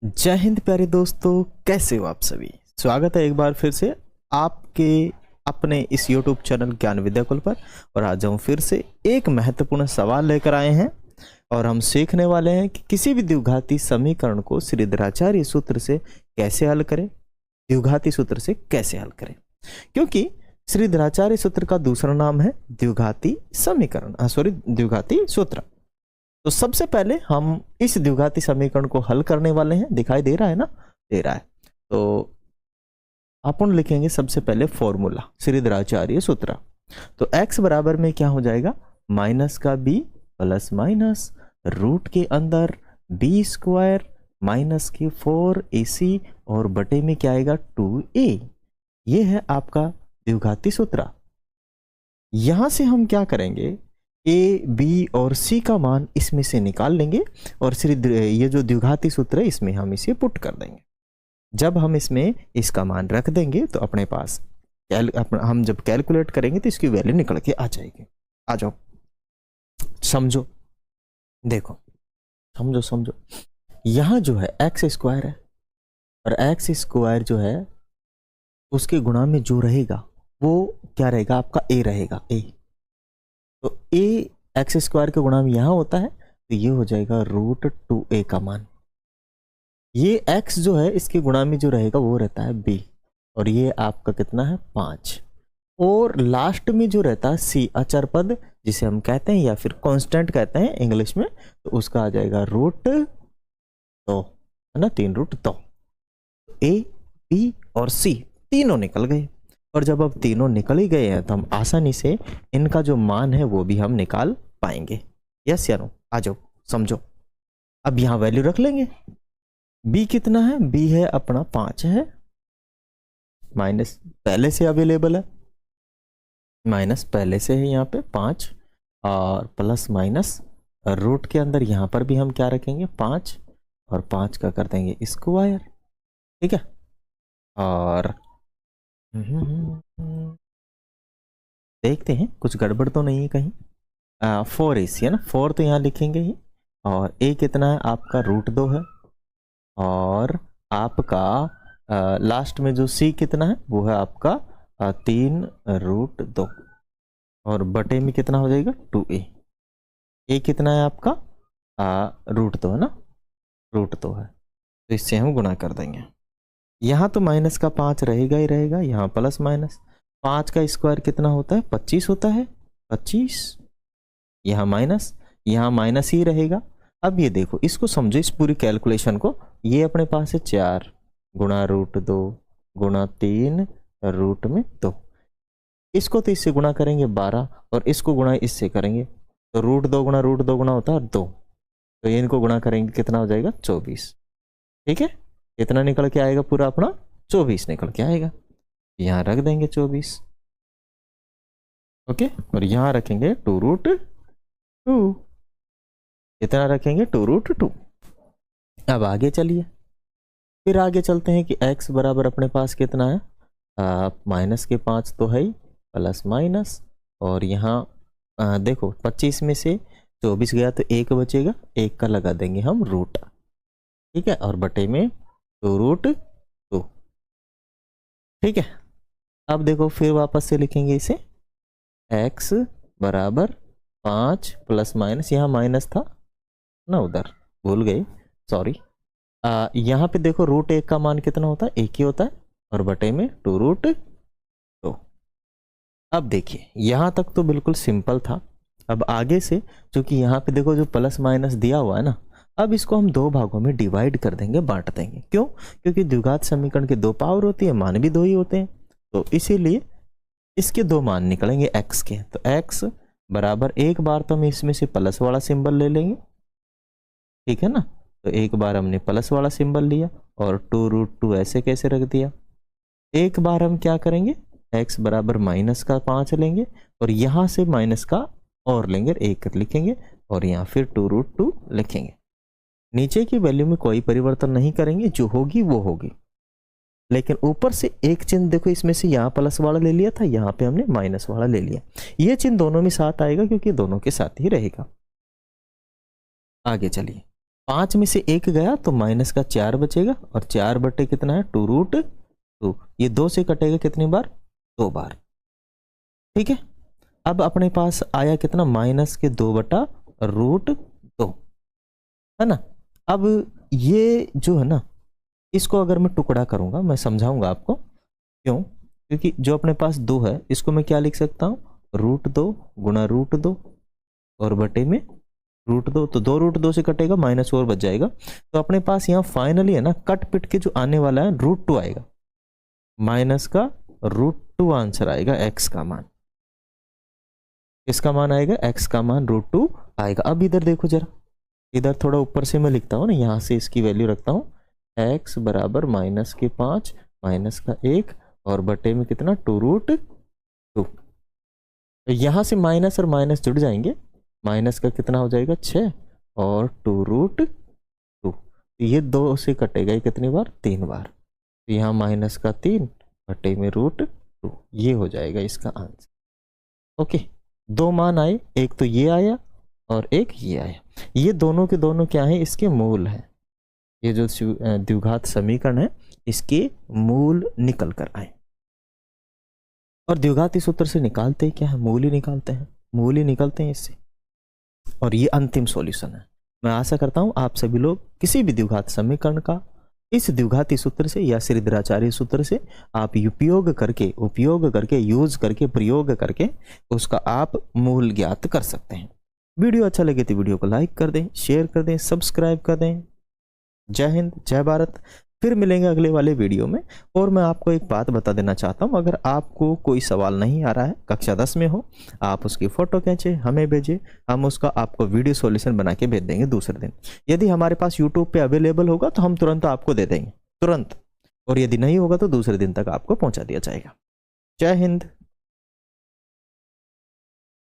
जय हिंद प्यारे दोस्तों, कैसे हो आप सभी। स्वागत है एक बार फिर से आपके अपने इस YouTube चैनल ज्ञान विद्या कुल पर। और आज हम फिर से एक महत्वपूर्ण सवाल लेकर आए हैं और हम सीखने वाले हैं कि किसी भी द्विघाती समीकरण को श्रीधराचार्य सूत्र से कैसे हल करें। द्विघाती सूत्र से कैसे हल करें, क्योंकि श्रीधराचार्य सूत्र का दूसरा नाम है द्विघाती समीकरण, द्विघाती सूत्र। तो सबसे पहले हम इस द्विघाती समीकरण को हल करने वाले हैं। दिखाई दे रहा है ना, दे रहा है। तो अपन लिखेंगे सबसे पहले फॉर्मूला श्रीधराचार्य सूत्र। तो x बराबर में क्या हो जाएगा, माइनस का b प्लस माइनस रूट के अंदर b स्क्वायर माइनस के 4ac और बटे में क्या आएगा 2a। ये है आपका द्विघाती सूत्र। यहां से हम क्या करेंगे, ए बी और सी का मान इसमें से निकाल लेंगे और ये जो द्विघाती सूत्र है इसमें हम इसे पुट कर देंगे। जब हम इसमें इसका मान रख देंगे तो अपने पास हम जब कैलकुलेट करेंगे तो इसकी वैल्यू निकल के आ जाएगी। आ जाओ, समझो, देखो, समझो। यहां जो है एक्स स्क्वायर है और एक्स स्क्वायर जो है उसके गुणा में जो रहेगा वो क्या रहेगा, आपका ए रहेगा। ए तो ए एक्स स्क्वायर के गुणा में यहां होता है तो ये हो जाएगा √2a का मान। ये x जो है इसके गुणा में जो रहेगा वो रहता है b और ये आपका कितना है 5। और लास्ट में जो रहता है c अचर पद जिसे हम कहते हैं या फिर कांस्टेंट कहते हैं इंग्लिश में, तो उसका आ जाएगा √2 है ना, 3√2। a b और c तीनों निकल गए और जब अब तीनों निकल ही गए हैं तो हम आसानी से इनका जो मान है वो भी हम निकाल पाएंगे। यस या नो, आ जाओ, समझो। अब यहां वैल्यू रख लेंगे। b कितना है, b है अपना 5 है, माइनस पहले से अवेलेबल है, माइनस पहले से है यहाँ पे 5 और प्लस माइनस रूट के अंदर यहां पर भी हम क्या रखेंगे 5 और 5 का कर देंगे स्क्वायर। ठीक है, और देखते हैं कुछ गड़बड़ तो नहीं है कहीं। 4ac है ना, 4 तो यहाँ लिखेंगे ही। और a कितना है आपका √2 है और आपका लास्ट में जो c कितना है वो है आपका 3√2 और बटे में कितना हो जाएगा 2a। a कितना है आपका √2 है ना, √2 है, तो इससे हम गुणा कर देंगे। यहाँ तो माइनस का 5 रहेगा ही रहेगा, यहाँ प्लस माइनस 5 का स्क्वायर कितना होता है 25 होता है, 25। यहाँ माइनस ही रहेगा। अब ये देखो, इसको समझो, इस पूरी कैलकुलेशन को। ये अपने पास है 4 गुणा √2 गुणा 3√2। इसको तो इससे गुणा करेंगे 12 और इसको गुणा इससे करेंगे तो √2 गुणा होता है 2, तो ये इनको गुणा करेंगे कितना हो जाएगा 24। ठीक है, इतना निकल के आएगा पूरा अपना 24 निकल के आएगा। यहां रख देंगे 24, ओके, और यहां रखेंगे 2√2, इतना रखेंगे 2√2। अब आगे चलिए, फिर आगे चलते हैं कि x बराबर अपने पास कितना है, माइनस के 5 तो है ही, प्लस माइनस और यहाँ देखो 25 में से 24 गया तो 1 बचेगा, 1 का लगा देंगे हम रूट। ठीक है, और बटे में 2√2। ठीक है, अब देखो फिर वापस से लिखेंगे इसे, x बराबर 5 प्लस माइनस, यहाँ माइनस था ना, उधर भूल गए, सॉरी। यहाँ पे देखो √1 का मान कितना होता है, 1 ही होता है और बटे में 2√2। अब देखिए यहाँ तक तो बिल्कुल सिंपल था। अब आगे से चूंकि यहाँ पे देखो जो प्लस माइनस दिया हुआ है ना, अब इसको हम 2 भागों में डिवाइड कर देंगे, बांट देंगे। क्यों? क्योंकि द्विघात समीकरण के 2 पावर होती है, मान भी 2 ही होते हैं, तो इसीलिए इसके 2 मान निकलेंगे x के। तो x बराबर एक बार तो हम इसमें से प्लस वाला सिंबल ले लेंगे, ठीक है ना, तो एक बार हमने प्लस वाला सिंबल लिया और 2√2 ऐसे कैसे रख दिया। एक बार हम क्या करेंगे, x बराबर माइनस का 5 लेंगे और यहां से माइनस का और लेंगे 1 लिखेंगे और यहाँ फिर 2√2 लिखेंगे। नीचे की वैल्यू में कोई परिवर्तन नहीं करेंगे, जो होगी वो होगी, लेकिन ऊपर से एक चिन्ह देखो, इसमें से यहाँ प्लस वाला ले लिया था, यहाँ पे हमने माइनस वाला ले लिया। ये चिन्ह दोनों में साथ आएगा क्योंकि दोनों के साथ ही रहेगा। आगे चलिए, 5 में से 1 गया तो माइनस का 4 बचेगा, और 4 बटे कितना है 2√2। ये 2 से कटेगा कितनी बार, 2 बार। ठीक है, अब अपने पास आया कितना, माइनस के 2/√2, है ना। अब ये जो है ना, इसको अगर मैं टुकड़ा करूंगा, मैं समझाऊंगा आपको क्यों, क्योंकि जो अपने पास 2 है इसको मैं क्या लिख सकता हूँ, √2 गुणा √2 और बटे में √2, तो 2√2 से कटेगा, माइनस और बच जाएगा। तो अपने पास यहाँ फाइनली है ना, कट पिट के जो आने वाला है √2 आएगा, माइनस का √2 आंसर आएगा, x का मान। किसका मान आएगा, x का मान √2 आएगा। अब इधर देखो जरा, इधर थोड़ा ऊपर से मैं लिखता हूँ ना, यहाँ से इसकी वैल्यू रखता हूँ, x बराबर -5 -1 और बटे में कितना 2√2। तो यहाँ से माइनस और माइनस जुड़ जाएंगे, माइनस का कितना हो जाएगा 6 और 2√2, ये 2 से कटेगा, ये कितनी बार, 3 बार। तो यहाँ माइनस का 3 बटे में √2, ये हो जाएगा इसका आंसर। ओके, 2 मान आए, एक तो ये आया और एक ये आया। ये दोनों के दोनों क्या है, इसके मूल है। ये जो द्विघात समीकरण है इसके मूल निकल कर आए। और द्विघाती सूत्र से निकालते क्या है, मूल ही निकालते हैं, मूल ही निकलते हैं इससे, और ये अंतिम सॉल्यूशन है। मैं आशा करता हूं आप सभी लोग किसी भी द्विघात समीकरण का इस द्विघाती सूत्र से या श्रीधराचार्य सूत्र से आप उपयोग करके यूज करके प्रयोग करके उसका आप मूल ज्ञात कर सकते हैं। वीडियो अच्छा लगे तो वीडियो को लाइक कर दें, शेयर कर दें, सब्सक्राइब कर दें। जय हिंद, जय भारत। फिर मिलेंगे अगले वाले वीडियो में। और मैं आपको एक बात बता देना चाहता हूं, अगर आपको कोई सवाल नहीं आ रहा है, कक्षा 10 में हो, आप उसकी फोटो खींचे हमें भेजिए, हम उसका आपको वीडियो सॉल्यूशन बना के भेज देंगे दूसरे दिन। यदि हमारे पास यूट्यूब पे अवेलेबल होगा तो हम तुरंत आपको दे देंगे, तुरंत, और यदि नहीं होगा तो दूसरे दिन तक आपको पहुंचा दिया जाएगा। जय हिंद,